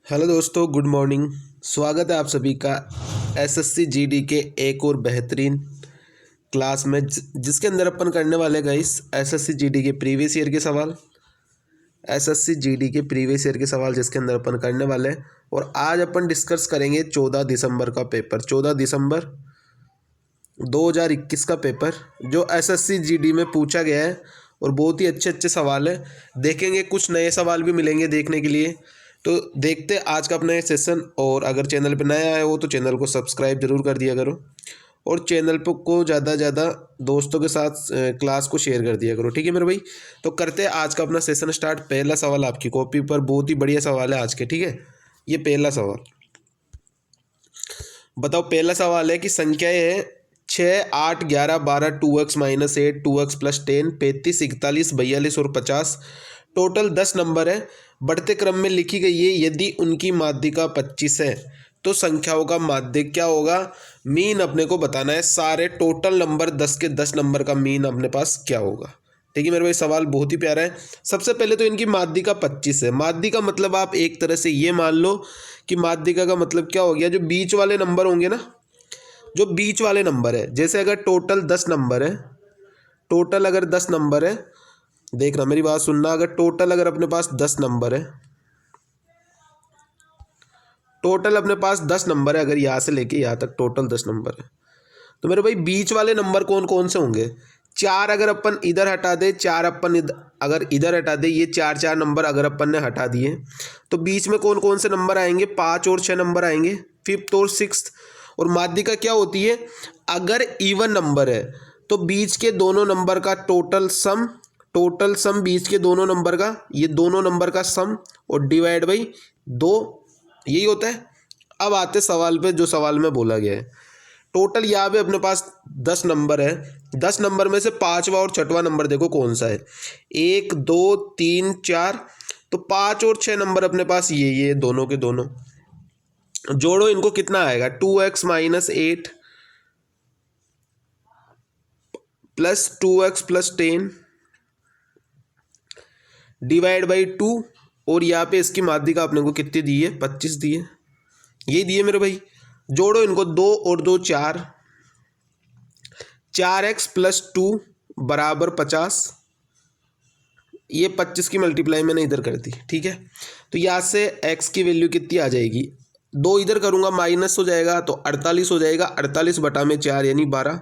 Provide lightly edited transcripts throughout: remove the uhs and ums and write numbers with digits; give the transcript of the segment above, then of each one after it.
Hello दोस्तों, good morning. स्वागत है आप सभी का एसएससी जीडी के एक और बेहतरीन क्लास में जिसके अंदर अपन करने वाले गाइस एसएससी जीडी के प्रीवियस ईयर के सवाल। एसएससी जीडी के प्रीवियस ईयर के सवाल जिसके अंदर अपन करने वाले हैं। और आज अपन डिस्कस करेंगे 14 दिसंबर का पेपर, 14 दिसंबर 2021 का पेपर जो एसएससी जीडी में पूछा गया है। और बहुत ही अच्छे अच्छे सवाल है, देखेंगे कुछ नए सवाल भी मिलेंगे देखने के लिए। तो देखते आज का अपना ये सेशन। और अगर चैनल पे नया आए हो तो चैनल को सब्सक्राइब जरूर कर दिया करो और चैनल पे को ज़्यादा ज़्यादा दोस्तों के साथ क्लास को शेयर कर दिया करो, ठीक है मेरे भाई। तो करते हैं आज का अपना सेशन स्टार्ट। पहला सवाल आपकी कॉपी पर, बहुत ही बढ़िया सवाल है आज के, ठीक है। ये पहला सवाल बताओ। पहला सवाल है कि संख्याएं है 6, 8, 11, 12, 2x-8, 2x+10, 35, 41, 42 और 50। टोटल 10 नंबर है, बढ़ते क्रम में लिखी गई है। यदि उनकी माध्यिका 25 है तो संख्याओं का माध्य क्या होगा? मीन अपने को बताना है। सारे टोटल नंबर 10 के 10 नंबर का मीन अपने पास क्या होगा? ठीक है मेरे भाई, सवाल बहुत ही प्यारा है। सबसे पहले तो इनकी माध्यिका 25 है। माध्यिका मतलब आप एक तरह से ये मान लो कि माध्यिका का मतलब क्या हो गया, जो बीच वाले नंबर होंगे ना, जो बीच वाले नंबर है। जैसे अगर टोटल 10 नंबर है, टोटल अगर 10 नंबर है, देखना मेरी बात सुनना। अगर टोटल अगर अपने पास 10 नंबर है, टोटल अपने पास 10 नंबर है, अगर यहाँ से लेके यहाँ तक टोटल 10 नंबर है, तो मेरे भाई बीच वाले नंबर कौन कौन से होंगे? 4 अगर अपन इधर हटा दे, 4 अपन अगर इधर हटा दे, ये 4 नंबर अगर अपन ने हटा दिए तो बीच में कौन कौन से नंबर आएंगे? 5 और 6 नंबर आएंगे, 5th और 6th। और माध्यिका क्या होती है? अगर इवन नंबर है तो बीच के दोनों नंबर का टोटल सम, टोटल सम बीच के दोनों नंबर का, ये दोनों नंबर का सम और डिवाइड बाई 2, यही होता है। अब आते सवाल पे, जो सवाल में बोला गया है। टोटल यहाँ पे अपने पास 10 नंबर है। 10 नंबर में से 5वां और 6वां नंबर देखो कौन सा है? 1, 2, 3, 4। तो 5 और 6 नंबर अपने पास ये दोनों के दोनों जोड़ो, इनको कितना आएगा? 2x-8 plus 2x+10 divide by 2। और यहाँ पे इसकी माध्यिका अपने को कितनी दी है? 25 दी है, यही दिए मेरे भाई। जोड़ो इनको, 2 और 2 4, 4x+2 बराबर 50। ये 25 की मल्टीप्लाई मैंने इधर कर दी, ठीक है। तो यहाँ से x की वैल्यू कितनी आ जाएगी? 2 इधर करूँगा माइनस हो जाएगा तो 48 हो जाएगा। 48 बटा में 4 यानी 12।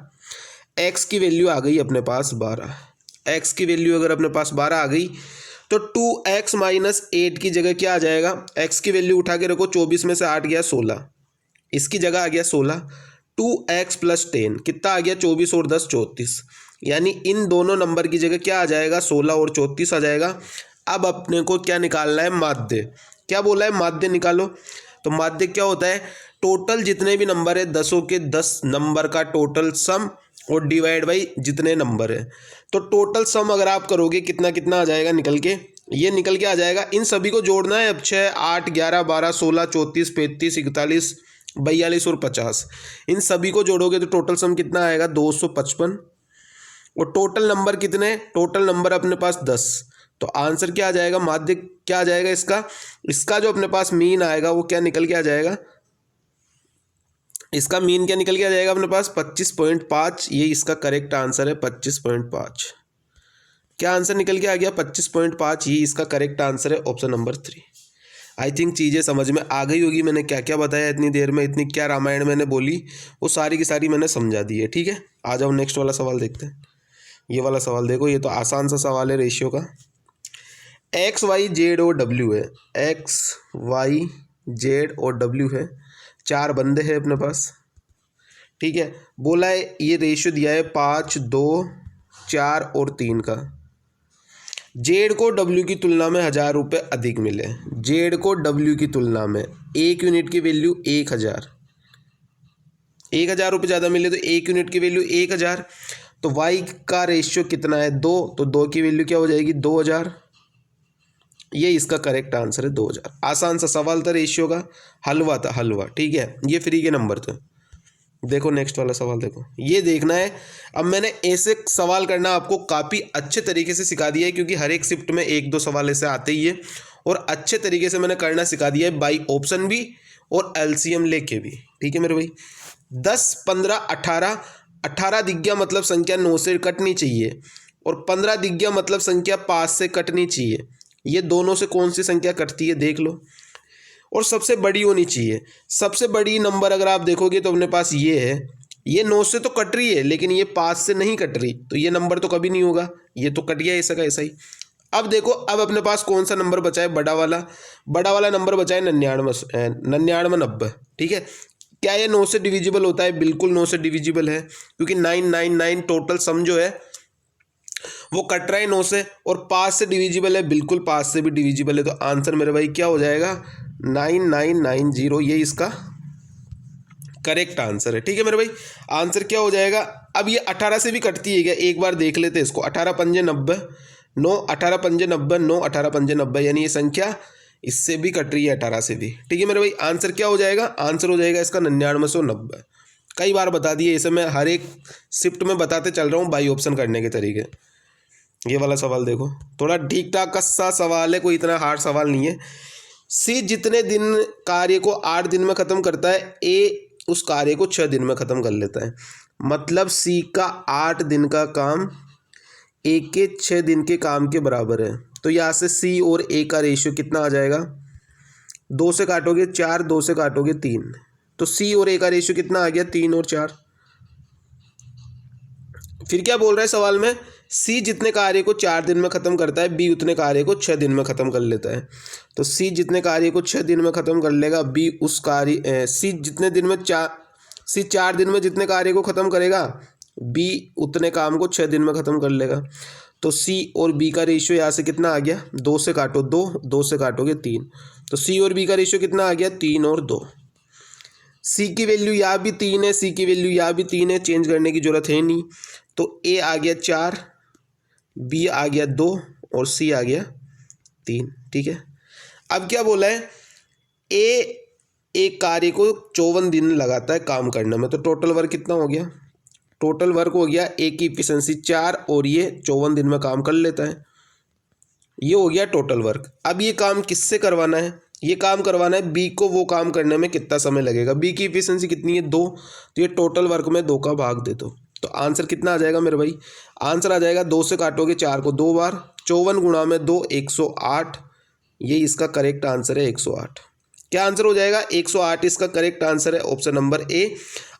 x की वैल्यू आ गई अपने पास 12। x की वैल्यू अगर अपने पास 12 आ गई तो 2x-8 की जगह क्या आ जाएगा? x की वैल्यू उठा के रखो, 24 में से 8 गया 16, इसकी जगह आ गया 16। 2x+10 कितना आ गया? 24 और 10 34। यानी इन दोनों नंबर की जगह क्या आ जाएगा? 16 और 34 आ जाएगा। अब अपने को क्या निकालना है? माध्य। क्या बोला है? माध्य निकालो। तो माध्य क्या होता है? टोटल जितने भी नंबर है 10 के 10 नंबर का टोटल सम और डिवाइड बाई जितने नंबर है। तो टोटल सम अगर आप करोगे कितना कितना आ जाएगा निकल के? ये निकल के आ जाएगा। इन सभी को जोड़ना है अब। 6, 8, 11, 12, 16, 34, 35, 41, 42 और 50। इन सभी को जोड़ोगे तो टोटल सम कितना आएगा? 255। और टोटल नंबर कितने? टोटल नंबर अपने पास 10। तो आंसर क्या आ जाएगा? माध्य क्या आ जाएगा इसका? इसका जो अपने पास मीन आएगा वो क्या निकल के आ जाएगा? इसका मीन क्या निकल के आ जाएगा अपने पास? 25.5। ये इसका करेक्ट आंसर है, 25.5। क्या आंसर निकल के आ गया? 25.5। ये इसका करेक्ट आंसर है, ऑप्शन नंबर 3। आई थिंक चीज़ें समझ में आ गई होगी। मैंने क्या क्या बताया इतनी देर में, इतनी क्या रामायण मैंने बोली, वो सारी की सारी मैंने समझा दी है, ठीक है। आ जाओ नेक्स्ट वाला सवाल देखते हैं। ये वाला सवाल देखो, ये तो आसान सा सवाल है रेशियो का। एक्स वाई जेड और डब्ल्यू है, एक्स वाई जेड और डब्ल्यू है, 4 बंदे हैं अपने पास, ठीक है। बोला है ये रेशियो दिया है 5, 2, 4 और 3 का। जेड को डब्ल्यू की तुलना में 1000 रुपये अधिक मिले। जेड को डब्ल्यू की तुलना में 1 यूनिट की वैल्यू 1000, 1000 रुपये ज़्यादा मिले तो 1 यूनिट की वैल्यू 1000। तो वाई का रेशियो कितना है? 2, तो 2 की वैल्यू क्या हो जाएगी? 2000। ये इसका करेक्ट आंसर है 2000। आसान सा सवाल था, रेशियो का हलवा था, हलवा, ठीक है। ये फ्री के नंबर थे। देखो नेक्स्ट वाला सवाल देखो, ये देखना है। अब मैंने ऐसे सवाल करना आपको काफ़ी अच्छे तरीके से सिखा दिया है, क्योंकि हर एक शिफ्ट में 1-2 सवाल ऐसे आते ही है और अच्छे तरीके से मैंने करना सिखा दिया है बाई ऑप्शन भी और एलसीएम लेके भी। ठीक है मेरे भाई। 10, 15, 18, 18 दिख गया मतलब संख्या 9 से कटनी चाहिए, और 15 दिख गया मतलब संख्या 5 से कटनी चाहिए। ये दोनों से कौन सी संख्या कटती है देख लो, और सबसे बड़ी होनी चाहिए। सबसे बड़ी नंबर अगर आप देखोगे तो अपने पास ये है, ये 9 से तो कट रही है लेकिन ये 5 से नहीं कट रही, तो ये नंबर तो कभी नहीं होगा, ये तो कट गया ऐसा का ऐसा ही। अब देखो, अब अपने पास कौन सा नंबर बचा है, बड़ा वाला नंबर बचा है 99, 90। ठीक है, क्या ये 9 से डिविजिबल होता है? बिल्कुल 9 से डिविजिबल है, क्योंकि 999 टोटल सम जो है वो कट रहा है 9 से, और 5 से डिविजिबल है, बिल्कुल 5 से भी डिविजिबल है। तो आंसर मेरे भाई क्या हो जाएगा? 9990, ये इसका करेक्ट आंसर है। ठीक है मेरे भाई, आंसर क्या हो जाएगा? अब ये 18 से भी कटती है क्या, एक बार देख लेते हैं इसको। 18 पंजे 90, 9 18 पंजे 90, 9 18 पंजे 90, यानी ये संख्या इससे भी कट रही है 18 से भी। ठीक है मेरे भाई, आंसर क्या हो जाएगा? आंसर हो जाएगा इसका 9990। कई बार बता दिए, इसे मैं हर एक शिफ्ट में बताते चल रहा हूँ बाई ऑप्शन करने के तरीके। ये वाला सवाल देखो, थोड़ा ठीक ठाक का सा सवाल है, कोई इतना हार्ड सवाल नहीं है। सी जितने दिन कार्य को 8 दिन में ख़त्म करता है, ए उस कार्य को 6 दिन में ख़त्म कर लेता है। मतलब सी का 8 दिन का काम ए के 6 दिन के काम के बराबर है। तो यहाँ से सी और ए का रेशियो कितना आ जाएगा? 2 से काटोगे 4, 2 से काटोगे 3, तो सी और ए का रेशियो कितना आ गया? 3 और 4। फिर क्या बोल रहा है सवाल में? सी जितने कार्य को 4 दिन में ख़त्म करता है, बी उतने कार्य को 6 दिन में ख़त्म कर लेता है। तो सी जितने कार्य को 6 दिन में ख़त्म कर लेगा, बी उस कार्य सी जितने दिन में सी 4 दिन में जितने कार्य को ख़त्म करेगा, बी उतने काम को 6 दिन में ख़त्म कर लेगा। तो सी और बी का रेशियो यहाँ से कितना आ गया? 2 से काटो 2, 2 से काटोगे 3, तो सी और बी का रेशियो कितना आ गया? 3 और 2। सी की वैल्यू यहाँ भी 3 है, सी की वैल्यू यहाँ भी 3 है, चेंज करने की ज़रूरत है नहीं। तो ए आ गया 4, बी आ गया 2 और सी आ गया 3। ठीक है, अब क्या बोला है? ए एक कार्य को 54 दिन लगाता है काम करने में, तो टोटल वर्क कितना हो गया? टोटल वर्क हो गया ए की इफिशिएंसी 4 और ये 54 दिन में काम कर लेता है, ये हो गया टोटल वर्क। अब ये काम किससे करवाना है? ये काम करवाना है बी को, वो काम करने में कितना समय लगेगा? बी की इफिशिएंसी कितनी है? 2, तो ये टोटल वर्क में 2 का भाग दे दो, तो आंसर कितना आ जाएगा मेरे भाई? आंसर आ जाएगा 2 से काटोगे 4 को 2 बार, 54 गुणा में 2, 108। ये इसका करेक्ट आंसर है 108। क्या आंसर हो जाएगा? 108 इसका करेक्ट आंसर है, ऑप्शन नंबर ए।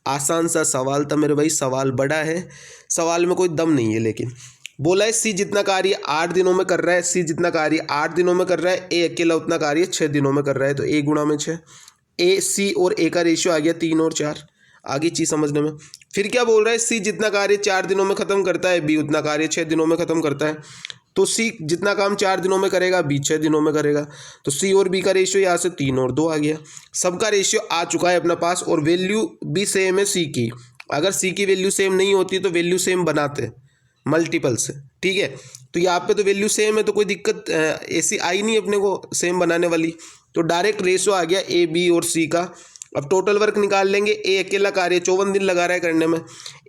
आसान सा सवाल था मेरे भाई, सवाल बड़ा है, सवाल में कोई दम नहीं है, लेकिन बोला है सी जितना कार्य 8 दिनों में कर रहा है, सी जितना कार्य 8 दिनों में कर रहा है, ए अकेला उतना कार्य 6 दिनों में कर रहा है, तो ए गुणा में 6। ए सी और ए का रेशियो आ गया 3 और 4। आगे चीज़ समझने में। फिर क्या बोल रहा है? सी जितना कार्य 4 दिनों में ख़त्म करता है, बी उतना कार्य 6 दिनों में ख़त्म करता है। तो सी जितना काम 4 दिनों में करेगा, बी 6 दिनों में करेगा। तो सी और बी का रेशियो यहाँ से 3 और 2 आ गया। सबका रेशियो आ चुका है अपने पास, और वैल्यू भी सेम है सी की। अगर सी की वैल्यू सेम नहीं होती तो वैल्यू सेम बनाते मल्टीपल से। ठीक है, तो यहाँ पे तो वैल्यू सेम है, तो कोई दिक्कत ऐसी आई नहीं अपने को सेम बनाने वाली, तो डायरेक्ट रेशियो आ गया ए बी और सी का। अब टोटल वर्क निकाल लेंगे। ए अकेला कार्य 54 दिन लगा रहा है करने में,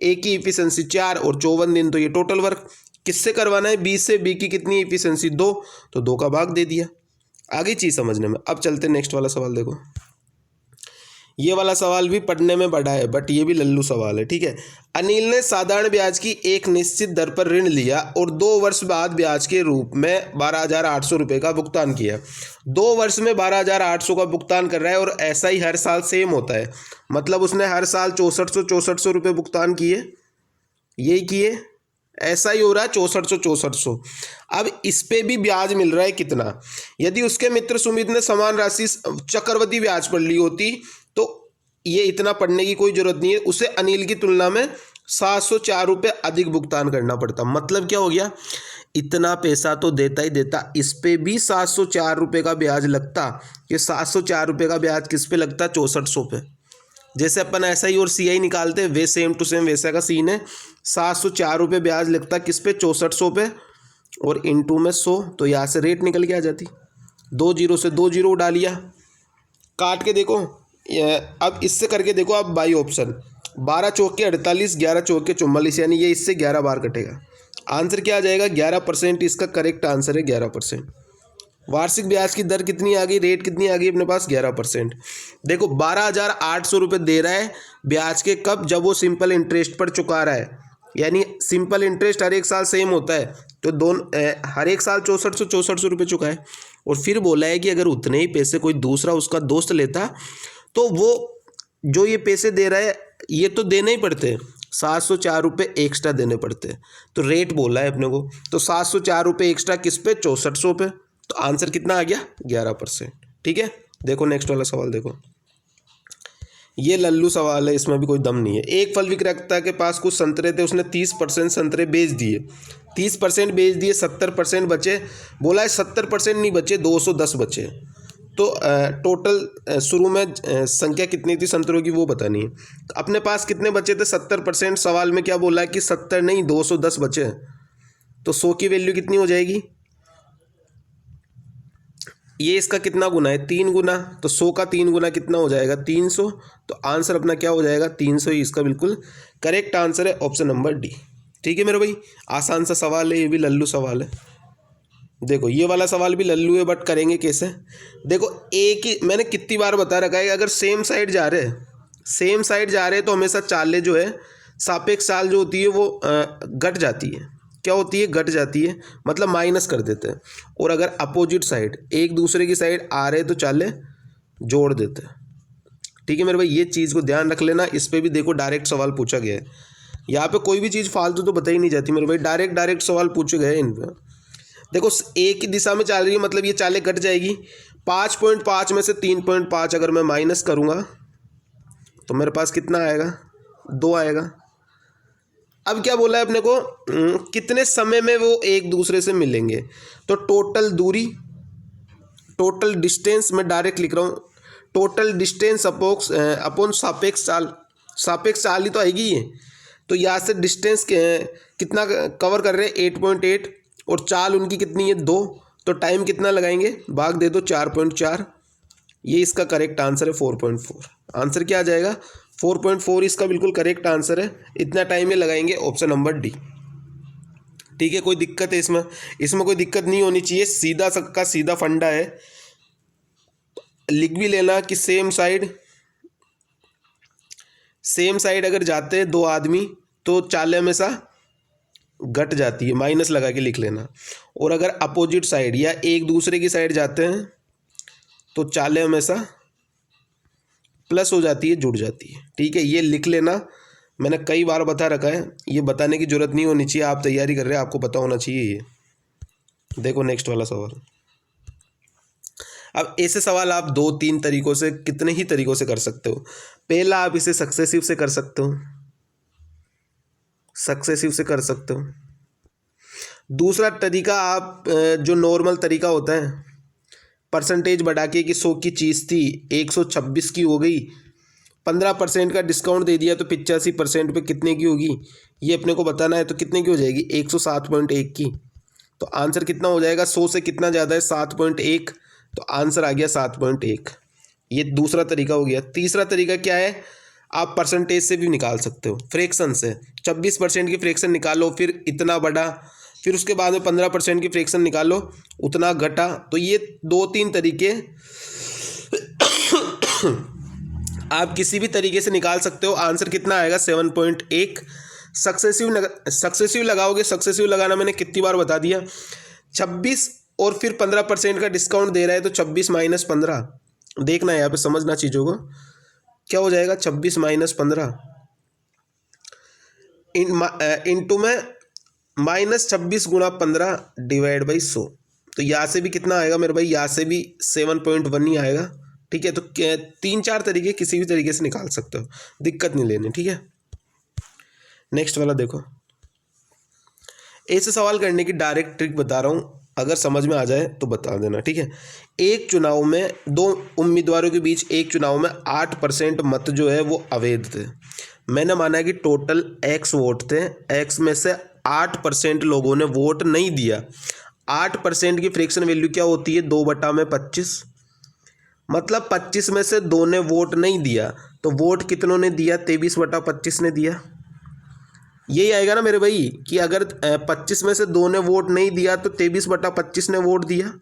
ए की इफिशिएंसी 4 और 54 दिन, तो ये टोटल वर्क किससे करवाना है? बी से। बी की कितनी इफिशिएंसी? 2, तो 2 का भाग दे दिया। आगे चीज़ समझने में। अब चलते नेक्स्ट वाला सवाल देखो। ये वाला सवाल भी पढ़ने में बड़ा है, बट ये भी लल्लू सवाल है। ठीक है, अनिल ने साधारण ब्याज की एक निश्चित दर पर ऋण लिया और 2 वर्ष बाद ब्याज के रूप में 12,800 रुपये का भुगतान किया। 2 वर्ष में 12,800 का भुगतान कर रहा है, और ऐसा ही हर साल सेम होता है। मतलब उसने हर साल 6400 रुपये भुगतान किए, यही किए, ऐसा ही हो रहा है 6400। अब इस पे भी ब्याज मिल रहा है कितना? यदि उसके मित्र सुमित ने समान राशि चक्रवृद्धि ब्याज पर ली होती तो ये इतना पढ़ने की कोई जरूरत नहीं है, उसे अनिल की तुलना में 704 रुपये अधिक भुगतान करना पड़ता। मतलब क्या हो गया? इतना पैसा तो देता ही देता, इस पे भी 704 रुपये का ब्याज लगता। ये 704 रुपये का ब्याज किस पे लगता? 6400 पे। जैसे अपन ऐसा ही और सी आई निकालते, वे सेम टू सेम वैसा का सीन है। 704 रुपये ब्याज लगता किस पे? 6400 पे, और इंटू में 100, तो यहाँ से रेट निकल के आ जाती। 2 जीरो से 2 जीरो उड़ा लिया, काट के देखो। अब इससे करके देखो आप बाई ऑप्शन। 12 चौके 48, 11 चौके 44, यानी ये इससे 11 बार कटेगा। आंसर क्या आ जाएगा? 11%। इसका करेक्ट आंसर है 11%। वार्षिक ब्याज की दर कितनी आ गई, रेट कितनी आ गई अपने पास 11%। देखो 12,800 रुपये दे रहा है ब्याज के, कब, जब वो सिंपल इंटरेस्ट पर चुका रहा है, यानी सिंपल इंटरेस्ट हर एक साल सेम होता है, तो हर एक साल 6464 रुपये चुका है। और फिर बोला है कि अगर उतने ही पैसे कोई दूसरा उसका दोस्त लेता तो वो जो ये पैसे दे रहा है ये तो देने ही पड़ते, 704 रुपये एक्स्ट्रा देने पड़ते। तो रेट बोला है अपने को, तो 704 रुपये एक्स्ट्रा किस पे, 6400 पे। तो आंसर कितना आ गया, 11%। ठीक है, देखो नेक्स्ट वाला सवाल देखो, ये लल्लू सवाल है, इसमें भी कोई दम नहीं है। एक फल विक्रेता के पास कुछ संतरे थे, उसने 30% संतरे बेच दिए, 30% बेच दिए, 70% बचे। बोला है 70% नहीं बचे, 210 बचे। तो टोटल शुरू में संख्या कितनी थी संतरों की वो बतानी है। तो अपने पास कितने बचे थे, 70%। सवाल में क्या बोला है कि 70 नहीं 210 बचे, तो 100 की वैल्यू कितनी हो जाएगी, ये इसका कितना गुना है, 3 गुना, तो 100 का 3 गुना कितना हो जाएगा, 300। तो आंसर अपना क्या हो जाएगा, 300 ही इसका बिल्कुल करेक्ट आंसर है, ऑप्शन नंबर डी। ठीक है मेरे भाई, आसान सा सवाल है, ये भी लल्लू सवाल है। देखो ये वाला सवाल भी लल्लू है, बट करेंगे कैसे। देखो एक ही मैंने कितनी बार बता रखा है, अगर सेम साइड जा रहे हैं तो हमेशा चालें जो है सापेक्ष चाल जो होती है वो घट जाती है। क्या होती है, घट जाती है, मतलब माइनस कर देते हैं। और अगर अपोजिट साइड एक दूसरे की साइड आ रहे तो चालें जोड़ देते हैं। ठीक है मेरे भाई, ये चीज़ को ध्यान रख लेना। इस पर भी देखो डायरेक्ट सवाल पूछा गया है, यहाँ पे कोई भी चीज़ फालतू तो बताई नहीं जाती मेरे भाई, डायरेक्ट सवाल पूछे गए इन पर। देखो एक ही दिशा में चल रही है, मतलब ये चालें कट जाएगी। 5.5 में से 3.5 अगर मैं माइनस करूँगा तो मेरे पास कितना आएगा, 2 आएगा। अब क्या बोला है अपने को, कितने समय में वो एक दूसरे से मिलेंगे। तो टोटल दूरी, टोटल डिस्टेंस मैं डायरेक्ट लिख रहा हूँ, टोटल डिस्टेंस अपॉन सापेक्ष चाल ही तो आएगी ये। तो यहाँ से डिस्टेंस कितना कवर कर रहे हैं, 8.8, और चाल उनकी कितनी है, 2। तो टाइम कितना लगाएंगे, भाग दे दो 4.4। ये इसका करेक्ट आंसर है 4.4। आंसर क्या आ जाएगा, 4.4 इसका बिल्कुल करेक्ट आंसर है। इतना टाइम ये लगाएंगे, ऑप्शन नंबर डी। ठीक है, कोई दिक्कत है इसमें कोई दिक्कत नहीं होनी चाहिए, सीधा सबका सीधा फंडा है। लिख भी लेना कि सेम साइड अगर जाते हैं दो आदमी तो चालें हमेशा घट जाती है, माइनस लगा के लिख लेना। और अगर अपोजिट साइड या एक दूसरे की साइड जाते हैं तो चालें हमेशा प्लस हो जाती है, जुड़ जाती है। ठीक है, ये लिख लेना, मैंने कई बार बता रखा है, ये बताने की जरूरत नहीं होनी चाहिए। आप तैयारी कर रहे हैं, आपको पता होना चाहिए ये। देखो नेक्स्ट वाला सवाल। अब ऐसे सवाल आप 2-3 तरीकों से, कितने ही तरीकों से कर सकते हो। पहला आप इसे सक्सेसिव से कर सकते हो, दूसरा तरीका आप जो नॉर्मल तरीका होता है, परसेंटेज बढ़ा के कि 100 की चीज़ थी 126 की हो गई, 15% का डिस्काउंट दे दिया तो 85% पे कितने की होगी, ये अपने को बताना है। तो कितने की हो जाएगी, 107.1 की। तो आंसर कितना हो जाएगा, 100 से कितना ज़्यादा है, 7.1। तो आंसर आ गया 7.1। ये दूसरा तरीका हो गया। तीसरा तरीका क्या है, आप परसेंटेज से भी निकाल सकते हो, फ्रैक्शन से। 26% की फ्रैक्शन निकालो, फिर इतना बड़ा, फिर उसके बाद में 15% की फ्रैक्शन निकालो, उतना घटा। तो ये 2-3 तरीके आप किसी भी तरीके से निकाल सकते हो। आंसर कितना आएगा, 7.1। सक्सेसिव लगाओगे, सक्सेसिव लगाना मैंने कितनी बार बता दिया, 26 और फिर 15% का डिस्काउंट दे रहा है तो 26 माइनस 15। देखना है यहाँ पे, समझना चीज़ों को, क्या हो जाएगा 26 माइनस 15 इंटू में -26 गुणा 15 डिवाइड बाई 100। तो यहाँ से भी कितना आएगा मेरे भाई, यहाँ से भी 7.1 ही आएगा। ठीक है, तो 3-4 तरीके किसी भी तरीके से निकाल सकते हो, दिक्कत नहीं लेनी। ठीक है, नेक्स्ट वाला देखो। ऐसे सवाल करने की डायरेक्ट ट्रिक बता रहा हूँ, अगर समझ में आ जाए तो बता देना। ठीक है, एक चुनाव में 2 उम्मीदवारों के बीच एक चुनाव में 8% मत जो है वो अवैध थे। मैंने माना कि टोटल x वोट थे, x में से 8% लोगों ने वोट नहीं दिया। 8% की फ्रैक्शन वैल्यू क्या होती है, 2/25। मतलब 25 में से 2 ने वोट नहीं दिया, तो वोट कितनों ने दिया, 23/25 ने दिया। यही आएगा ना मेरे भाई, कि अगर 25 में से 2 ने वोट नहीं दिया तो 23/25 ने वोट दिया।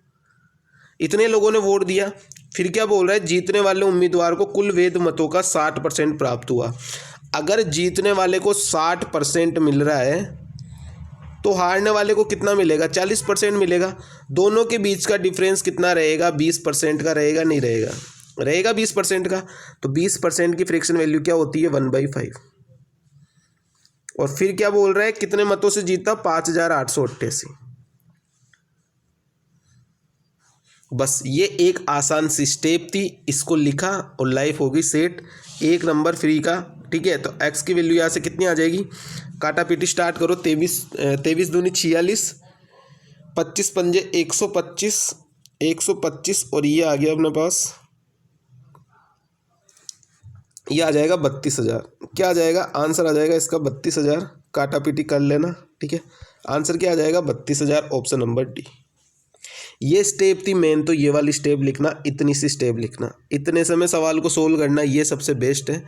इतने लोगों ने वोट दिया। फिर क्या बोल रहा है, जीतने वाले उम्मीदवार को कुल वैध मतों का 60% प्राप्त हुआ। अगर जीतने वाले को 60% मिल रहा है तो हारने वाले को कितना मिलेगा, 40% मिलेगा। दोनों के बीच का डिफरेंस कितना रहेगा, 20% का रहेगा, नहीं रहेगा, रहेगा 20% का। तो 20% की फ्रैक्शन वैल्यू क्या होती है, 1/5। और फिर क्या बोल रहा है, कितने मतों से जीता, 5888। बस ये एक आसान सी स्टेप थी, इसको लिखा और लाइफ होगी सेट, 1 नंबर फ्री का। ठीक है, तो x की वैल्यू यहाँ से कितनी आ जाएगी, काटा पीटी स्टार्ट करो। 23 दूनी 46, 25 पंजे 125, 125 और ये आ गया अपने पास, ये आ जाएगा 32,000। क्या आ जाएगा, आंसर आ जाएगा इसका 32,000। काटा पीटी कर लेना। ठीक है, आंसर क्या आ जाएगा, 32,000, ऑप्शन नंबर डी। ये स्टेप थी मेन, तो ये वाली स्टेप लिखना, इतनी सी स्टेप लिखना, इतने समय सवाल को सोल्व करना, ये सबसे बेस्ट है।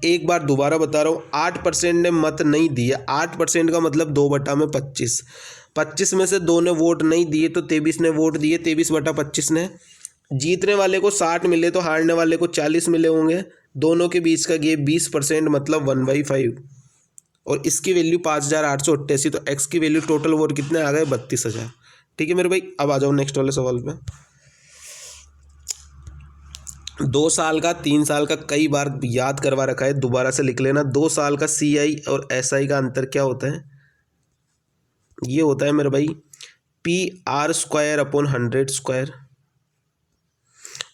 एक बार दोबारा बता रहा हूँ, 8% ने मत नहीं दिया। 8% का मतलब 2/25। 25 में से 2 ने वोट नहीं दिए तो 23 ने वोट दिए, 23/25 ने। जीतने वाले को 60 मिले तो हारने वाले को 40 मिले होंगे। दोनों के बीच का गैप 20% मतलब 1/5, और इसकी वैल्यू 5888। तो एक्स की वैल्यू टोटल वोट कितने आ गए, 32,000। ठीक है मेरे भाई, अब आ जाओ नेक्स्ट वाले सवाल पे। 2 साल का 3 साल का कई बार याद करवा रखा है, दोबारा से लिख लेना। 2 साल का CI और SI का अंतर क्या होता है, ये होता है मेरे भाई PR²/100²।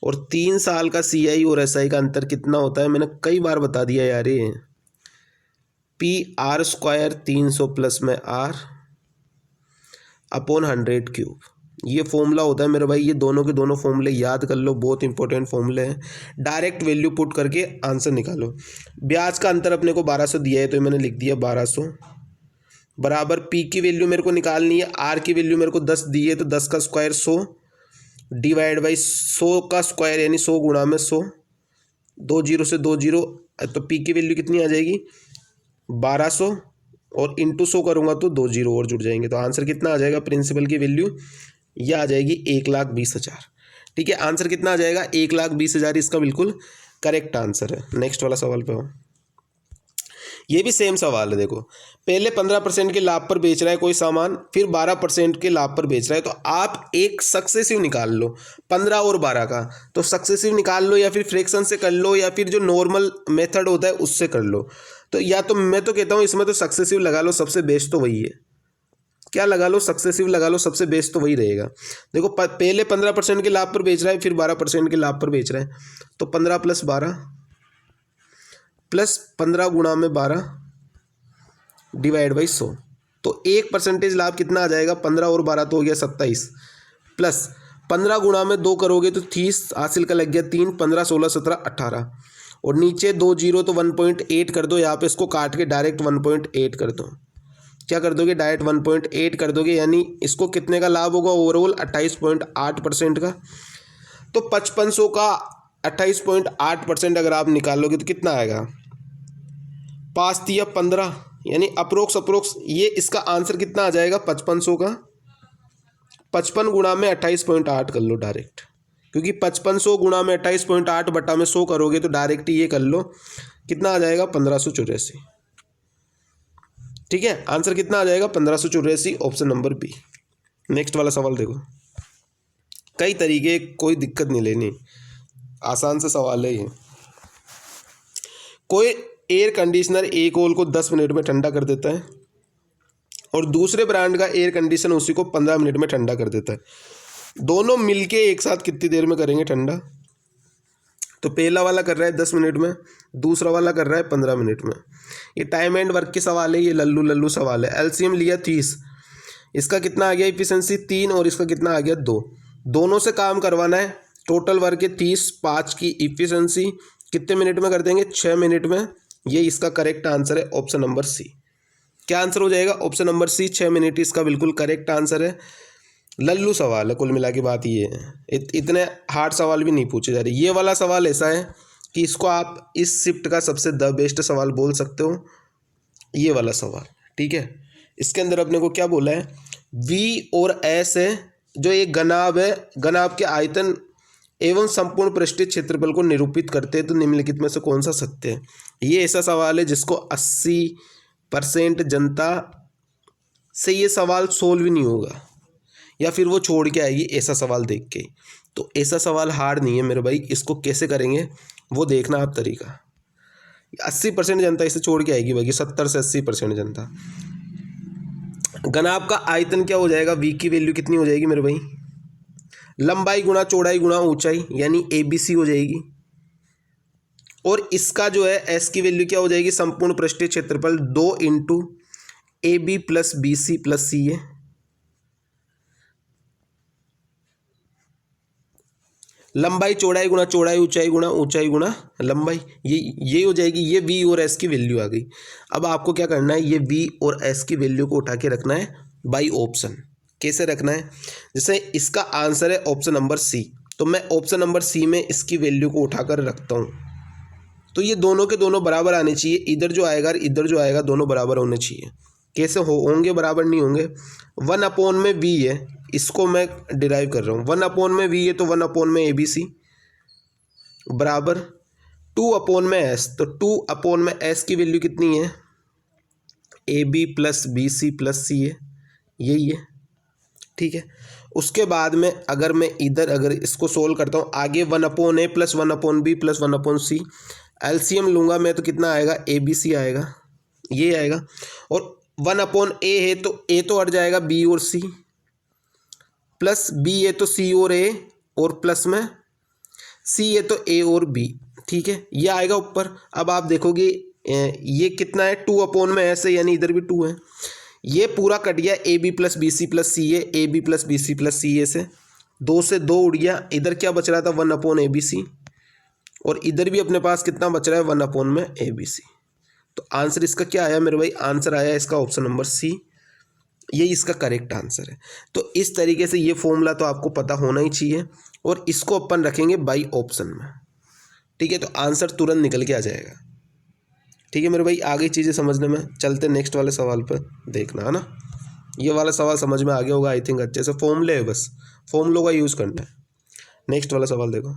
और 3 साल का CI और SI का अंतर कितना होता है, मैंने कई बार बता दिया यार, ये PR² 300 प्लस में R/100³। ये फॉर्मूला होता है मेरे भाई, ये दोनों के दोनों फॉर्मूले याद कर लो, बहुत इंपॉर्टेंट फॉर्मूले हैं। डायरेक्ट वैल्यू पुट करके आंसर निकालो। ब्याज का अंतर अपने को 1200 दिया है तो मैंने लिख दिया 1200 बराबर P की वैल्यू मेरे को निकालनी है, R की वैल्यू मेरे को 10 दी है तो 10 का स्क्वायर 100 डिवाइड बाई 100 का स्क्वायर यानी 100 गुणा में 100, 2 जीरो से 2 जीरो, तो P की वैल्यू कितनी आ जाएगी, 1200 और इंटू 100 करूँगा तो 2 जीरो और जुड़ जाएंगे। तो आंसर कितना आ जाएगा, प्रिंसिपल की वैल्यू ये आ जाएगी 1,20,000। ठीक है, आंसर कितना आ जाएगा, 1,20,000 इसका बिल्कुल करेक्ट आंसर है। नेक्स्ट वाला सवाल पे हो, ये भी सेम सवाल है। देखो, पहले 15% के लाभ पर बेच रहा है कोई सामान, फिर 12% के लाभ पर बेच रहा है, तो आप एक सक्सेसिव निकाल लो 15 और 12 का। तो सक्सेसिव निकाल लो या फिर फ्रैक्शन से कर लो या फिर जो नॉर्मल मेथड होता है उससे कर लो। तो या तो मैं तो कहता हूँ इसमें तो सक्सेसिव लगा लो, सबसे बेस्ट तो वही है। क्या लगा लो, सक्सेसिव लगा लो, सबसे बेस्ट तो वही रहेगा। देखो, पहले 15% के लाभ पर बेच रहा है, फिर 12% के लाभ पर बेच रहा है, तो 15 + 12 प्लस 15 गुणा में 12 डिवाइड बाई 100। तो 1% लाभ कितना आ जाएगा, 15 और 12 तो हो गया 27, प्लस 15 गुणा में 2 करोगे तो 30, हासिल का लग गया 3, 15 16 17 18, और नीचे 2 जीरो तो 1.8 कर दो। यहाँ पे इसको काट के डायरेक्ट 1.8 कर दो। क्या कर दोगे, डायरेक्ट 1.8 कर दोगे, यानी इसको कितने का लाभ होगा, ओवरऑल 28.8% का। तो 5500 का 28.8% अगर आप निकालोगे तो कितना आएगा, 5 तिया 15, यानी अप्रोक्स ये इसका आंसर कितना आ जाएगा 5500 का। 55 गुणा में 28.8 कर लो डायरेक्ट, क्योंकि 5500 गुणा में 28.8 बटा में 100 करोगे तो डायरेक्ट ये कर लो, कितना आ जाएगा 1584। ठीक है, आंसर कितना आ जाएगा 1584, ऑप्शन नंबर बी। नेक्स्ट वाला सवाल देखो, कई तरीके, कोई दिक्कत नहीं लेनी, आसान सा सवाल है ये। कोई एयर कंडीशनर एक होल को 10 मिनट में ठंडा कर देता है और दूसरे ब्रांड का एयर कंडीशनर उसी को 15 मिनट में ठंडा कर देता है। दोनों मिलके एक साथ कितनी देर में करेंगे ठंडा। तो पहला वाला कर रहा है 10 मिनट में, दूसरा वाला कर रहा है 15 मिनट में। ये टाइम एंड वर्क के सवाल है, ये लल्लू सवाल है। एलसीएम लिया 30, इसका कितना आ गया इफिशिएंसी 3 और इसका कितना आ गया 2। दोनों से काम करवाना है, टोटल वर्क है 30, 5 की इफिशिएंसी कितने मिनट में कर देंगे, 6 मिनट में। ये इसका करेक्ट आंसर है, ऑप्शन नंबर सी। क्या आंसर हो जाएगा, ऑप्शन नंबर सी, 6 मिनट इसका बिल्कुल करेक्ट आंसर है। लल्लू सवाल है, कुल मिला के बात ये है, इतने हार्ड सवाल भी नहीं पूछे जा रहे। ये वाला सवाल ऐसा है कि इसको आप इस शिफ्ट का सबसे द बेस्ट सवाल बोल सकते हो, ये वाला सवाल। ठीक है, इसके अंदर अपने को क्या बोला है, वी और एस है जो ये घनाभ है, घनाभ के आयतन एवं संपूर्ण पृष्ठीय क्षेत्रफल को निरूपित करते हैं तो निम्नलिखित में से कौन सा सत्य है। ये ऐसा सवाल है जिसको 80% जनता से ये सवाल सोल्व ही नहीं होगा या फिर वो छोड़ के आएगी ऐसा सवाल देख के। तो ऐसा सवाल हार्ड नहीं है मेरे भाई, इसको कैसे करेंगे वो देखना आप तरीका। 80% जनता इसे छोड़ के आएगी भाई, 70 से 80% जनता। घनाभ का आयतन क्या हो जाएगा, v की वैल्यू कितनी हो जाएगी मेरे भाई, लंबाई गुणा चौड़ाई गुणा ऊंचाई यानी ABC हो जाएगी। और इसका जो है s की वैल्यू क्या हो जाएगी, संपूर्ण पृष्ठीय क्षेत्रफल 2 into AB plus BC plus CA। लंबाई चौड़ाई गुणा चौड़ाई ऊंचाई गुणा लंबाई, ये हो जाएगी। ये v और s की वैल्यू आ गई। अब आपको क्या करना है, ये v और s की वैल्यू को उठा के रखना है बाई ऑप्शन। कैसे रखना है, जैसे इसका आंसर है ऑप्शन नंबर C, तो मैं ऑप्शन नंबर C में इसकी वैल्यू को उठाकर रखता हूँ। तो ये दोनों के दोनों बराबर आने चाहिए, इधर जो आएगा इधर जो आएगा दोनों बराबर होने चाहिए। कैसे होंगे बराबर, नहीं होंगे। 1 में v है, इसको मैं डिराइव कर रहा हूँ। 1 में v है तो 1 में ABC बराबर 2 में s, तो 2 में s की वैल्यू कितनी है, AB plus BC plus CA, यही है। ठीक है, उसके बाद में अगर मैं इधर अगर इसको सोल्व करता हूँ, आगे 1/a plus 1/b plus 1/c, LCM लूँगा मैं तो कितना आएगा, ABC आएगा, ये आएगा। और 1/a है तो a तो हट जाएगा, b और c, प्लस b है तो c और a, और प्लस में c है तो a और b। ठीक है, ये आएगा ऊपर। अब आप देखोगे ये कितना है, 2 में s है यानी इधर भी 2 है। ये पूरा कट गया, AB plus BC plus CA, AB plus BC plus CA से 2 से 2 उड़ गया। इधर क्या बच रहा था, 1/ABC, और इधर भी अपने पास कितना बच रहा है, 1 में ABC। तो आंसर इसका क्या आया मेरे भाई, आंसर आया इसका ऑप्शन नंबर C, ये इसका करेक्ट आंसर है। तो इस तरीके से ये फॉर्मूला तो आपको पता होना ही चाहिए, और इसको अपन रखेंगे बाई ऑप्शन में। ठीक है, तो आंसर तुरंत निकल के आ जाएगा। ठीक है मेरे भाई, आगे चीज़ें समझने में चलते नेक्स्ट वाले सवाल पर देखना, है ना। ये वाला सवाल समझ में आ गया होगा आई थिंक अच्छे से, फॉर्मूले है बस, फॉर्मूलों का यूज़ करना है। नेक्स्ट वाला सवाल देखो,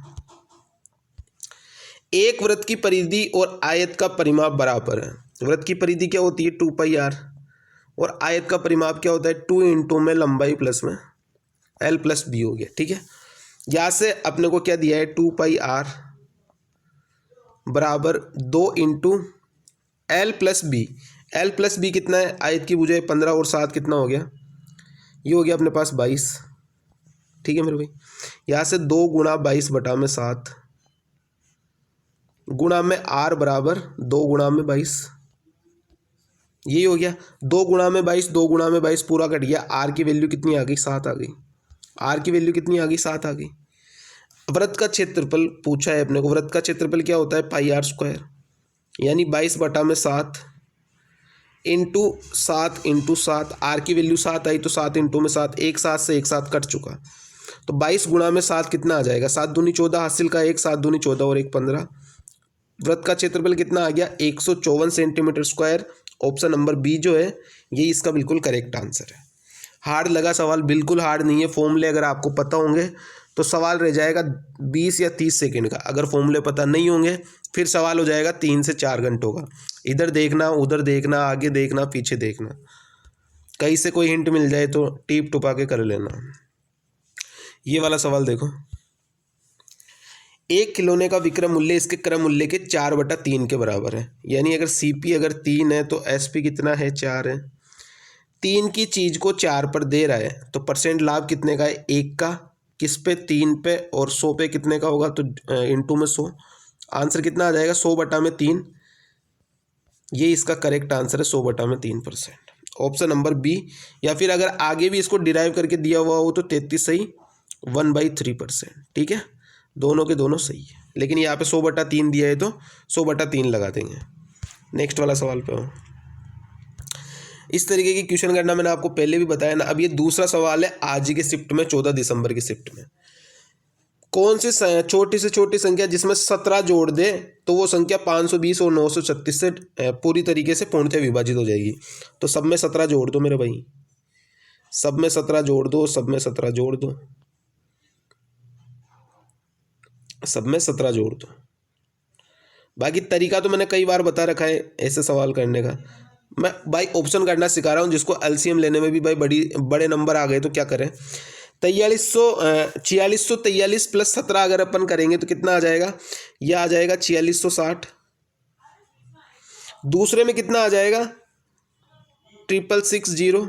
एक वृत्त की परिधि और आयत का परिमाप बराबर है। वृत्त की परिधि क्या होती है, 2πr, और आयत का परिमाप क्या होता है, 2 इंटू में लंबाई प्लस में l प्लस b हो गया। ठीक है, यहाँ से अपने को क्या दिया है, 2πr बराबर 2 into l plus b। l plus B कितना है, आयत की भुजा 15 और 7 कितना हो गया, ये हो गया अपने पास 22। ठीक है मेरे भाई, यहाँ से 2 गुणा 22/7 गुणा में r बराबर 2 गुणा में 22, यही हो गया। 2 गुणा में 22, 2 गुणा में 22 पूरा कट गया। r की वैल्यू कितनी आ गई, 7 आ गई। r की वैल्यू कितनी आ गई, 7 आ गई। वृत्त का क्षेत्रफल पूछा है अपने को, वृत्त का क्षेत्रफल क्या होता है, πr², यानी 22/7 इंटू 7 इंटू 7, आर की वैल्यू 7 आई तो 7 इंटू में 7, एक 7 से एक 7 कट चुका, तो 22 गुणा में 7 कितना आ जाएगा, 7 दूनी 14, हासिल का 1, 7 दूनी 14 और 1 15। वृत्त का क्षेत्रफल कितना आ गया, 154 centimetre square. Option number B जो है ये इसका बिल्कुल करेक्ट आंसर है। हार्ड लगा सवाल, बिल्कुल हार्ड नहीं है। फॉर्मूले अगर आपको पता होंगे तो सवाल रह जाएगा 20 या 30 सेकंड का, अगर फॉर्मूले पता नहीं होंगे फिर सवाल हो जाएगा 3 से 4 घंटों का। इधर देखना, उधर देखना, आगे देखना, पीछे देखना, कहीं से कोई हिंट मिल जाए तो टीप टुपा के कर लेना। ये वाला सवाल देखो, एक खिलौने का विक्रय मूल्य इसके क्रय मूल्य के 4/3 के बराबर है। यानी अगर CP अगर 3 है तो SP कितना है, 4 है। 3 की चीज़ को 4 पर दे रहा है तो परसेंट लाभ कितने का है, 1 का, किस पे, 3 पे, और 100 पे कितने का होगा, तो इंटू में 100। आंसर कितना आ जाएगा, 100/3। ये इसका करेक्ट आंसर है, 100/3%, ऑप्शन नंबर बी। या फिर अगर आगे भी इसको डिराइव करके दिया हुआ हो तो 33 सही, 1/3%। ठीक है, दोनों के दोनों सही है, लेकिन यहाँ पे 100/3 दिया है तो 100/3 लगा देंगे। नेक्स्ट वाला सवाल पे हो, इस तरीके की क्वेश्चन करना मैंने आपको पहले भी बताया ना। अब ये दूसरा सवाल है आज की शिफ्ट में, 14 दिसंबर की शिफ्ट में। कौन सी छोटी से छोटी संख्या जिसमें 17 जोड़ दे तो वो संख्या 520 और 936 से पूरी तरीके से पूर्णतः विभाजित हो जाएगी। तो सब में 17 जोड़ दो मेरे भाई, सब में 17 जोड़ दो, सब में 17 जोड़ दो, सब में 17 जोड़ दो। बाकी तरीका तो मैंने कई बार बता रखा है ऐसे सवाल करने का। मैं भाई ऑप्शन करना सिखा रहा हूँ, जिसको एलसीएम लेने में भी भाई बड़े नंबर आ गए तो क्या करें। 4643 प्लस 17 अगर अपन करेंगे तो कितना आ जाएगा, यह आ जाएगा 4660। दूसरे में कितना आ जाएगा 6660।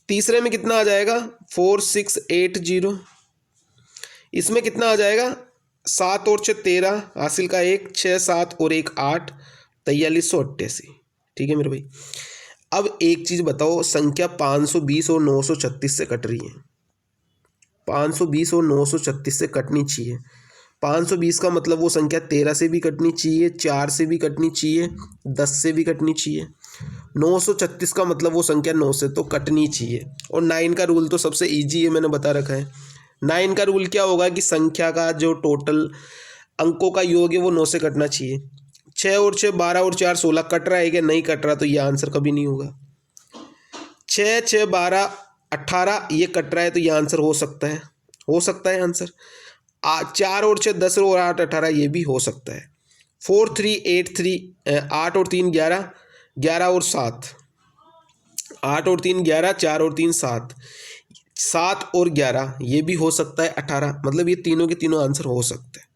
तीसरे में कितना आ जाएगा 4680। इसमें कितना आ जाएगा 7 और 6 13, हासिल का 1, 6 7 और 1 8, 4388। ठीक है मेरे भाई। अब एक चीज़ बताओ, संख्या 520 और 936 से कट रही है। 520 और 936 से कटनी चाहिए। 520 का मतलब वो संख्या 13 से भी कटनी चाहिए, 4 से भी कटनी चाहिए, 10 से भी कटनी चाहिए। 936 का मतलब वो संख्या 9 से तो कटनी चाहिए। और 9 का रूल तो सबसे ईजी है, मैंने बता रखा है। 9 का रूल क्या होगा कि संख्या का जो टोटल अंकों का योग है वो 9 से कटना चाहिए। 6 और 6 12 और 4 16 कट रहा है कि नहीं कट रहा, तो ये आंसर कभी नहीं होगा। 6 6 12 18 ये कट रहा है, तो ये आंसर हो सकता है, हो सकता है आंसर। 4 और 6 10 और 8 18 ये भी हो सकता है। 4 3 8 3 8 और 3 11, 11 और 7, 8 और 3 11, 4 और 3 7, 7 और 11 ये भी हो सकता है 18। मतलब ये तीनों के तीनों आंसर हो सकते हैं।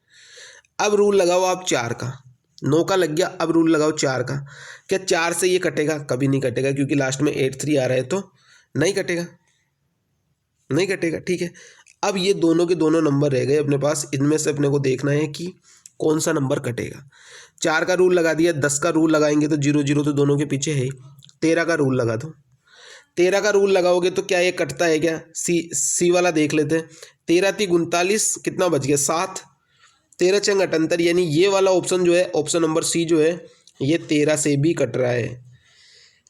अब रूल लगाओ आप 4 का, 9 का लग गया, अब रूल लगाओ 4 का। क्या 4 से ये कटेगा? कभी नहीं कटेगा, क्योंकि लास्ट में 8 3 आ रहा है तो नहीं कटेगा, नहीं कटेगा। ठीक है, अब ये दोनों के दोनों नंबर रह गए अपने पास, इनमें से अपने को देखना है कि कौन सा नंबर कटेगा। 4 का रूल लगा दिया, 10 का रूल लगाएंगे तो 0 0 तो दोनों के पीछे है। 13 का रूल लगा दो। 13 का रूल लगाओगे तो क्या ये कटता है क्या? सी वाला देख लेते हैं। 13 3 39, कितना बच गया 7, 13 चंग 78, यानी ये वाला ऑप्शन जो है, ऑप्शन नंबर सी जो है, ये 13 से भी कट रहा है।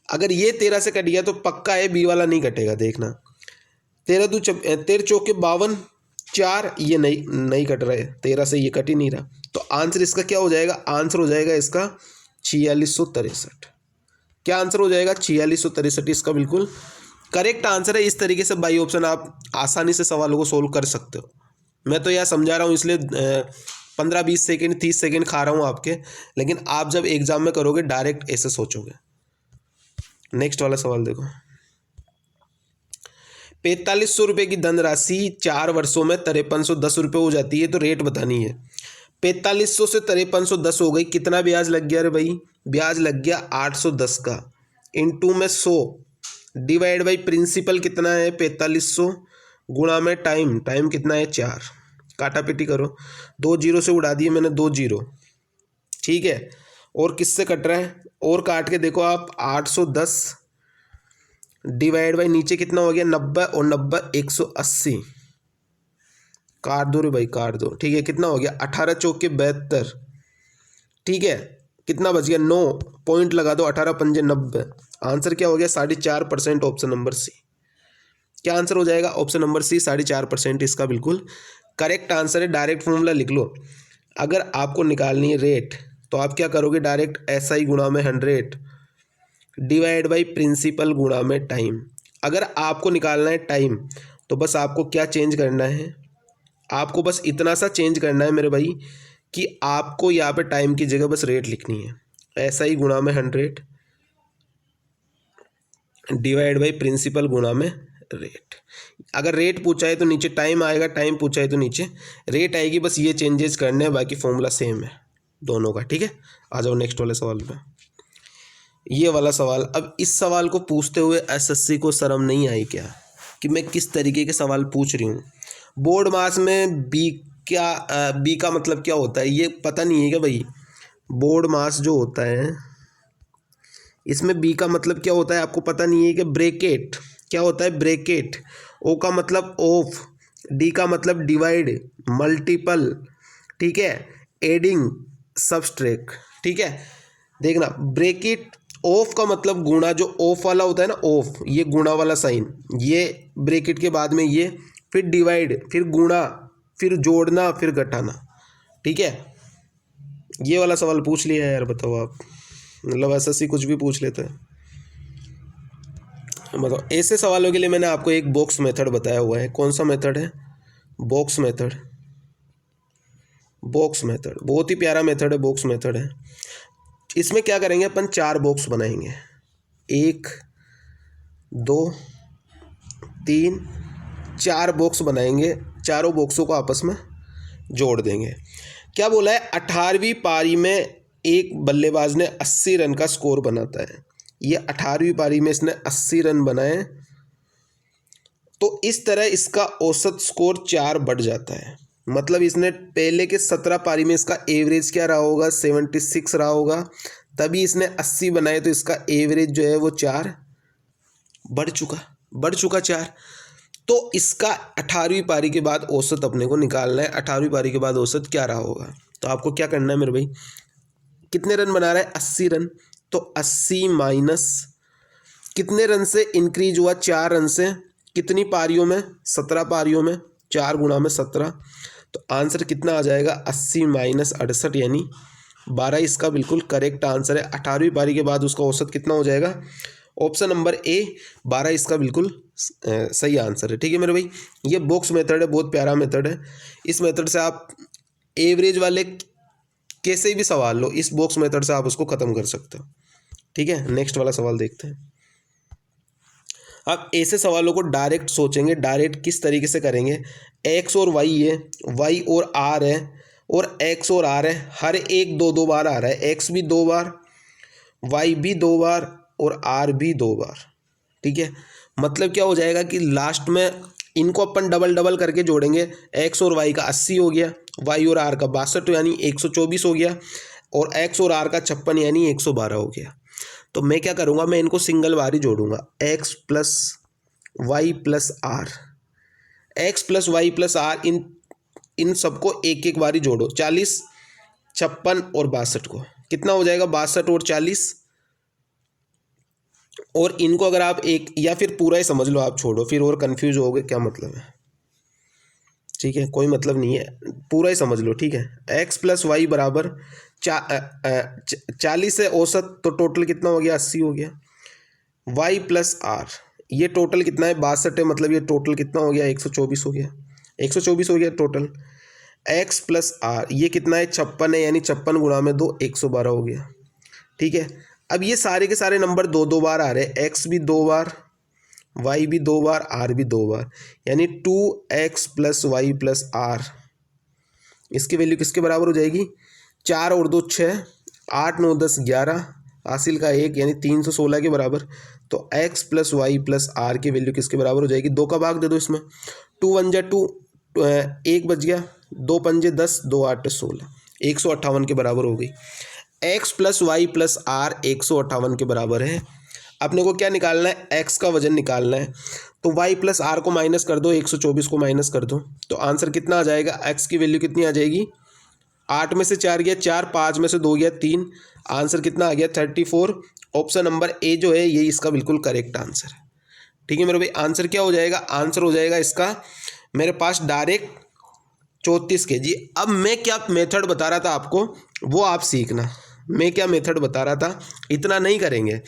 अगर ये 13 से कट गया तो पक्का है बी वाला नहीं कटेगा, देखना। 13 चौके 52, 4 ये नहीं कट रहा है, 13 से ये कट ही नहीं रहा। तो आंसर इसका क्या हो जाएगा? आंसर हो जाएगा इसका 4663। क्या आंसर हो जाएगा? 4663 इसका बिल्कुल करेक्ट आंसर है। इस तरीके से बाई ऑप्शन आप आसानी से सवालों को सोल्व कर सकते हो। मैं तो यह समझा रहा हूँ इसलिए 15-20 सेकेंड 30 सेकेंड खा रहा हूँ आपके, लेकिन आप जब एग्जाम में करोगे डायरेक्ट ऐसे सोचोगे। नेक्स्ट वाला सवाल देखो। 4500 रुपये की धनराशि 4 वर्षों में 5310 रुपये हो जाती है, तो रेट बतानी है। 4500 से 5310 हो गई, कितना ब्याज लग गया रे भाई? ब्याज लग गया 810 का, इंटू में 100, डिवाइड बाई प्रिंसिपल कितना है 4500, गुणा में टाइम, टाइम कितना है 4, काटा पिटी करो। 2 जीरो से उड़ा दिए मैंने, 2 जीरो। ठीक है, और किससे कट रहा है? और काट के देखो आप, 810 डिवाइड बाई नीचे कितना हो गया 90, और 90 180, काट दो रे भाई काट दो। ठीक है, कितना हो गया 18 चौके 72। ठीक है, कितना बच गया 9, पॉइंट लगा दो, 18 पंजे 90। आंसर क्या हो गया 4.5%, ऑप्शन नंबर सी। क्या आंसर हो जाएगा? ऑप्शन नंबर सी 4.5% इसका बिल्कुल करेक्ट आंसर है। डायरेक्ट फॉर्मूला लिख लो। अगर आपको निकालनी है रेट तो आप क्या करोगे? डायरेक्ट SI गुणा में 100 डिवाइड बाई प्रिंसिपल गुणा में टाइम। अगर आपको निकालना है टाइम तो बस आपको क्या चेंज करना है? आपको बस इतना सा चेंज करना है मेरे भाई कि आपको यहाँ पे टाइम की जगह बस रेट लिखनी है। SI गुणा में 100 डिवाइड बाई प्रिंसिपल गुणा में रेट। अगर रेट पूछा है तो नीचे टाइम आएगा, टाइम पूछा है तो नीचे रेट आएगी। बस ये चेंजेस करने हैं, बाकी फॉर्मूला सेम है दोनों का। ठीक है, आ जाओ नेक्स्ट वाले सवाल पे। ये वाला सवाल, अब इस सवाल को पूछते हुए SSC को शर्म नहीं आई क्या कि मैं किस तरीके के सवाल पूछ रही हूँ? बोर्ड मास में बी का मतलब क्या होता है ये पता नहीं है क्या भाई? बोर्ड मास जो होता है इसमें बी का मतलब क्या होता है आपको पता नहीं है कि? ब्रैकेट क्या होता है? ब्रैकेट। ओ का मतलब ऑफ, डी का मतलब डिवाइड, मल्टीपल, ठीक है, एडिंग, सबट्रैक्ट। ठीक है, देखना ब्रैकेट ऑफ का मतलब गुणा, जो ऑफ वाला होता है ना ऑफ, ये गुणा वाला साइन, ये ब्रैकेट के बाद में ये, फिर डिवाइड, फिर गुणा, फिर जोड़ना, फिर घटाना। ठीक है, ये वाला सवाल पूछ लिया यार, बताओ आप। मतलब SSC कुछ भी पूछ लेता है। बताओ, ऐसे सवालों के लिए मैंने आपको एक बॉक्स मेथड बताया हुआ है। कौन सा मेथड है? Box method. बॉक्स मेथड बहुत ही प्यारा मेथड है, बॉक्स मेथड है। इसमें क्या करेंगे अपन, 4 बॉक्स बनाएंगे, 1 2 3 4 बॉक्स बनाएंगे। चारों बॉक्सों को आपस में जोड़ देंगे। क्या बोला है? 18वीं पारी में एक बल्लेबाज ने 80 रन का स्कोर बनाता है। ये 18वीं पारी में इसने 80 रन बनाए, तो इस तरह इसका औसत स्कोर 4 बढ़ जाता है। मतलब इसने पहले के 17 पारी में इसका एवरेज क्या रहा होगा? 76 रहा होगा। तभी इसने 80 बनाए, तो इसका एवरेज जो है वो 4 बढ़ चुका 4। तो इसका 18वीं पारी के बाद औसत अपने को निकालना है। 18वीं पारी के बाद औसत क्या रहा होगा? तो आपको क्या करना है मेरे भाई, कितने रन बना रहा है? 80 रन। तो 80 माइनस कितने रन से इंक्रीज हुआ? 4 रन से। कितनी पारियों में? 17 पारियों में। 4 गुणा में 17, तो आंसर कितना आ जाएगा? 80 माइनस 68 यानी 12। इसका बिल्कुल करेक्ट आंसर है। 18वीं पारी के बाद उसका औसत कितना हो जाएगा? ऑप्शन नंबर ए 12 इसका बिल्कुल सही आंसर है। ठीक है मेरे भाई, ये बॉक्स मेथड है, बहुत प्यारा मेथड है। इस मेथड से आप एवरेज वाले कैसे भी सवाल लो, इस बॉक्स मेथड से आप उसको ख़त्म कर सकते हो। ठीक है, नेक्स्ट वाला सवाल देखते हैं। आप ऐसे सवालों को डायरेक्ट सोचेंगे, डायरेक्ट किस तरीके से करेंगे। एक्स और वाई है, वाई और आर है, और एक्स और आर है। हर एक 2-2 बार आ रहा है। एक्स भी 2 बार, वाई भी 2 बार, और आर भी 2 बार। ठीक है, मतलब क्या हो जाएगा कि लास्ट में इनको अपन डबल डबल करके जोड़ेंगे। एक्स और वाई का 80 हो गया, वाई और आर का 62 यानी 124 हो गया, और एक्स और आर का 56 यानी 112 हो गया। तो मैं क्या करूँगा, मैं इनको सिंगल बार ही जोड़ूंगा। X plus Y plus R, X plus Y plus R, इन सबको एक एक बार ही जोड़ो। 40, 56 और 62 को कितना हो जाएगा? 62 और 40। और इनको अगर आप एक, या फिर पूरा ही समझ लो, आप छोड़ो फिर और कंफ्यूज होगे क्या मतलब है। ठीक है, कोई मतलब नहीं है, पूरा ही समझ लो। ठीक है, एक्स प्लस वाई बराबर 40 है औसत, तो टोटल कितना हो गया? 80 हो गया। वाई प्लस आर, ये टोटल कितना है? 62 है, मतलब ये टोटल कितना हो गया? 124 हो गया। 124 हो गया टोटल। एक्स प्लस आर, ये कितना है? 56 है, यानी 56 गुणा में 2, 112 हो गया। ठीक है, अब ये सारे के सारे नंबर 2-2 बार आ रहे हैं। एक्स भी 2 बार, वाई भी 2 बार, आर भी 2 बार, यानी 2x plus Y plus R. इसकी वैल्यू किसके बराबर हो जाएगी? 4 और 2 6, 8 9 10 11, हासिल का 1 यानी 316 के बराबर। तो x plus Y plus R की वैल्यू किसके बराबर हो जाएगी? 2 का भाग दे दो इसमें। 2 1 जा 2, 1 बच गया, 2 पंजे 10, 2 8 16, 158 के बराबर हो गई। x plus Y plus R 158 के बराबर है। अपने को क्या निकालना है? x का वजन निकालना है। तो y प्लस आर को माइनस कर दो, 124 को माइनस कर दो, तो आंसर कितना आ जाएगा? x की वैल्यू कितनी आ जाएगी? 8 में से 4 गया 4, 5 में से 2 गया 3, आंसर कितना आ गया? 34। ऑप्शन नंबर ए जो है ये इसका बिल्कुल करेक्ट आंसर है। ठीक है मेरे भाई, आंसर क्या हो जाएगा? आंसर हो जाएगा इसका मेरे पास डायरेक्ट 34 kg। अब मैं क्या मेथड बता रहा था आपको, वो आप सीखना। मैं क्या मेथड बता रहा था, इतना नहीं करेंगे।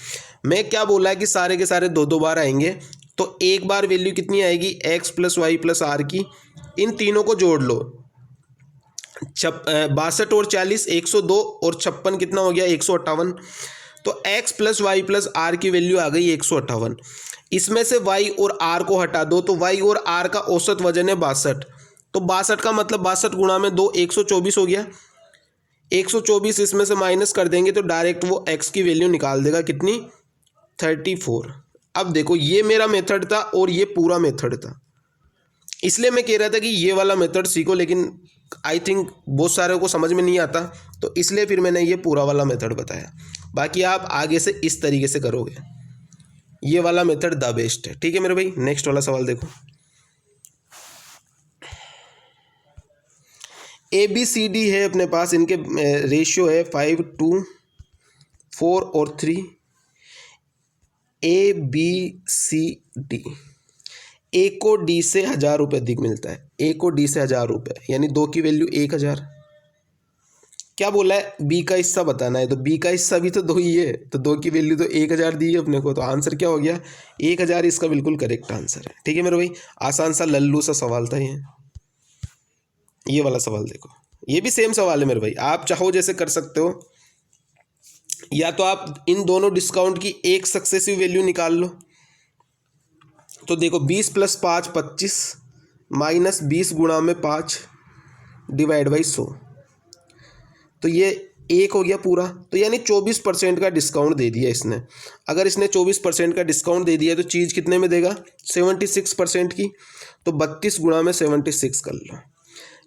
मैं क्या बोला है कि सारे के सारे 2-2 बार आएंगे, तो एक बार वैल्यू कितनी आएगी? X plus Y plus R की। इन तीनों को जोड़ लो, 62 और 40 102, और 56 कितना हो गया? 158। तो x plus Y plus R की वैल्यू आ गई 158। इसमें से y और r को हटा दो, तो y और r का औसत वजन है 62। तो 62 का मतलब 62 गुणा में 2, 124 हो गया। 124 इसमें से माइनस कर देंगे तो डायरेक्ट वो x की वैल्यू निकाल देगा, कितनी? 34। अब देखो, ये मेरा मेथड था और ये पूरा मेथड था, इसलिए मैं कह रहा था कि ये वाला मेथड सीखो, लेकिन आई थिंक बहुत सारे को समझ में नहीं आता, तो इसलिए फिर मैंने ये पूरा वाला मेथड बताया। बाकी आप आगे से इस तरीके से करोगे, ये वाला मेथड द बेस्ट है। ठीक है मेरे भाई, नेक्स्ट वाला सवाल देखो। ए बी सी डी है अपने पास, इनके रेशियो है 5 2 4 और 3। ए बी सी डी, ए को डी से 1000 रुपये अधिक मिलता है। ए को डी से 1000 रुपये, यानी 2 की वैल्यू 1000। क्या बोला है, बी का हिस्सा बताना है, तो बी का हिस्सा भी तो 2 ही है, तो 2 की वैल्यू तो 1000 दी है अपने को, तो आंसर क्या हो गया 1000, इसका बिल्कुल करेक्ट आंसर है। ठीक है मेरे भाई, आसान सा लल्लू सा सवाल था ये वाला सवाल देखो, ये भी सेम सवाल है मेरे भाई, आप चाहो जैसे कर सकते हो, या तो आप इन दोनों डिस्काउंट की एक सक्सेसिव वैल्यू निकाल लो। तो देखो 20 + 5 25 माइनस 20 गुणा में 5 डिवाइड बाई 100, तो ये 1 हो गया पूरा, तो यानी 24% का डिस्काउंट दे दिया इसने। अगर इसने 24% का डिस्काउंट दे दिया तो चीज़ कितने में देगा 76% की, तो 32 गुणा में 76 कर लो।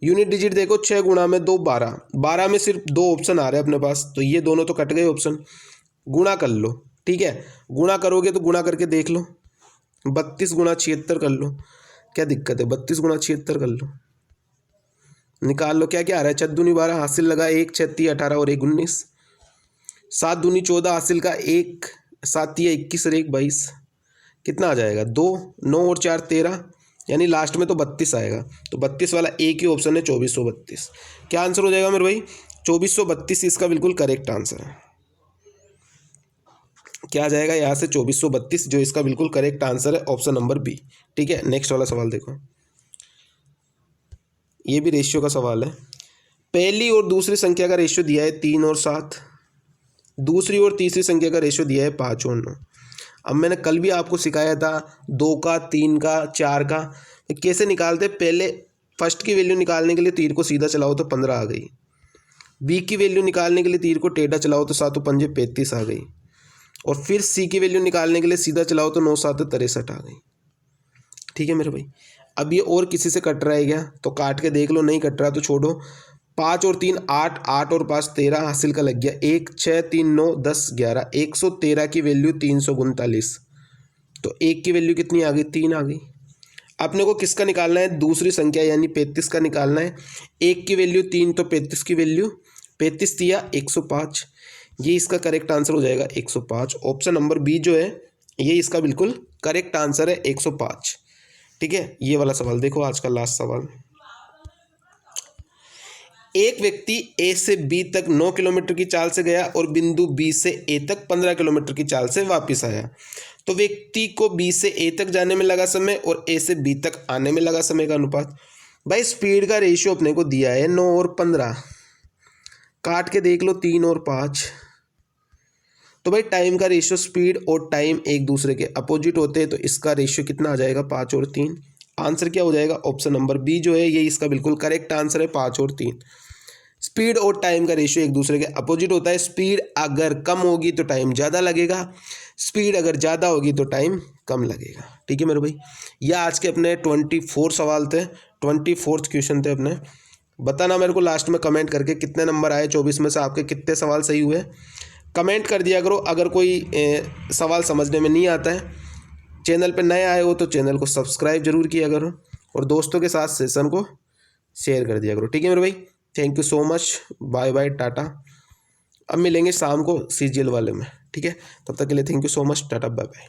यूनिट डिजिट देखो 6 गुणा में 2 12, 12 में सिर्फ 2 ऑप्शन आ रहे हैं अपने पास, तो ये दोनों तो कट गए ऑप्शन, गुणा कर लो। ठीक है, गुणा करोगे तो गुणा करके देख लो, 32 गुणा 76 कर लो, क्या दिक्कत है, 32 गुणा 76 कर लो, निकाल लो क्या क्या आ रहा है, 4 दूनी 12, हासिल लगा 1 6 3 18 और 1 19, 7 दूनी 14, हासिल का 1 7 3 21 और 1 22, कितना आ जाएगा 2 9 और 4 13, यानी लास्ट में तो 32 आएगा, तो 32 वाला एक ही ऑप्शन है 2432। क्या आंसर हो जाएगा मेरे भाई 2432, इसका बिल्कुल करेक्ट आंसर है। क्या आ जाएगा यहाँ से 2432, जो इसका बिल्कुल करेक्ट आंसर है ऑप्शन नंबर बी। ठीक है, नेक्स्ट वाला सवाल देखो, ये भी रेशियो का सवाल है। पहली और दूसरी संख्या का रेशियो दिया है 3 और 7, दूसरी और तीसरी संख्या का रेशियो दिया है 5 और 9। अब मैंने कल भी आपको सिखाया था 2 का 3 का 4 का कैसे निकालते, पहले फर्स्ट की वैल्यू निकालने के लिए तीर को सीधा चलाओ तो 15 आ गई, बी की वैल्यू निकालने के लिए तीर को टेढ़ा चलाओ तो 7 पंजे 35 आ गई, और फिर सी की वैल्यू निकालने के लिए सीधा चलाओ तो 9 7 63 आ गई। ठीक है मेरे भाई, अब ये और किसी से कट रहा है क्या, तो काट के देख लो, नहीं कट रहा तो छोड़ो। 5 और 3 8, 8 और 5 13, हासिल का लग गया 1 6 3 9 10 11, 113 की वैल्यू 339, तो 1 की वैल्यू कितनी आ गई 3 आ गई। अपने को किसका निकालना है, दूसरी संख्या यानी 35 का निकालना है। 1 की वैल्यू 3, तो 35 की वैल्यू 35 दिया 105, ये इसका करेक्ट आंसर हो जाएगा 105। ऑप्शन नंबर बी जो है ये इसका बिल्कुल करेक्ट आंसर है 105। ठीक है, ये वाला सवाल देखो, आज का लास्ट सवाल। एक व्यक्ति ए से बी तक 9 किलोमीटर की चाल से गया और बिंदु बी से ए तक 15 किलोमीटर की चाल से वापस आया, तो व्यक्ति को बी से ए तक जाने में लगा समय और ए से बी तक आने में लगा समय का अनुपात। भाई स्पीड का रेशियो अपने को दिया है 9 और 15, काट के देख लो 3 और 5, तो भाई टाइम का रेशियो, स्पीड और टाइम एक दूसरे के अपोजिट होते हैं, तो इसका रेशियो कितना आ जाएगा 5 और 3। आंसर क्या हो जाएगा, ऑप्शन नंबर बी जो है ये इसका बिल्कुल करेक्ट आंसर है 5 और 3। स्पीड और टाइम का रेशियो एक दूसरे के अपोजिट होता है, स्पीड अगर कम होगी तो टाइम ज़्यादा लगेगा, स्पीड अगर ज़्यादा होगी तो टाइम कम लगेगा। ठीक है मेरे भाई, यह आज के अपने 24 सवाल थे, 24th क्वेश्चन थे अपने। बताना मेरे को लास्ट में कमेंट करके कितने नंबर आए, 24 में से आपके कितने सवाल सही हुए, कमेंट कर दिया करो। अगर कोई सवाल समझने में नहीं आता है, चैनल पे नए आए हो तो चैनल को सब्सक्राइब जरूर किया करो, और दोस्तों के साथ सेशन को शेयर कर दिया करो। ठीक है मेरे भाई, thank you so much, bye bye tata. अब मिलेंगे शाम को सीजीएल वाले में। ठीक है, तब तक के लिए thank you so much, tata bye bye.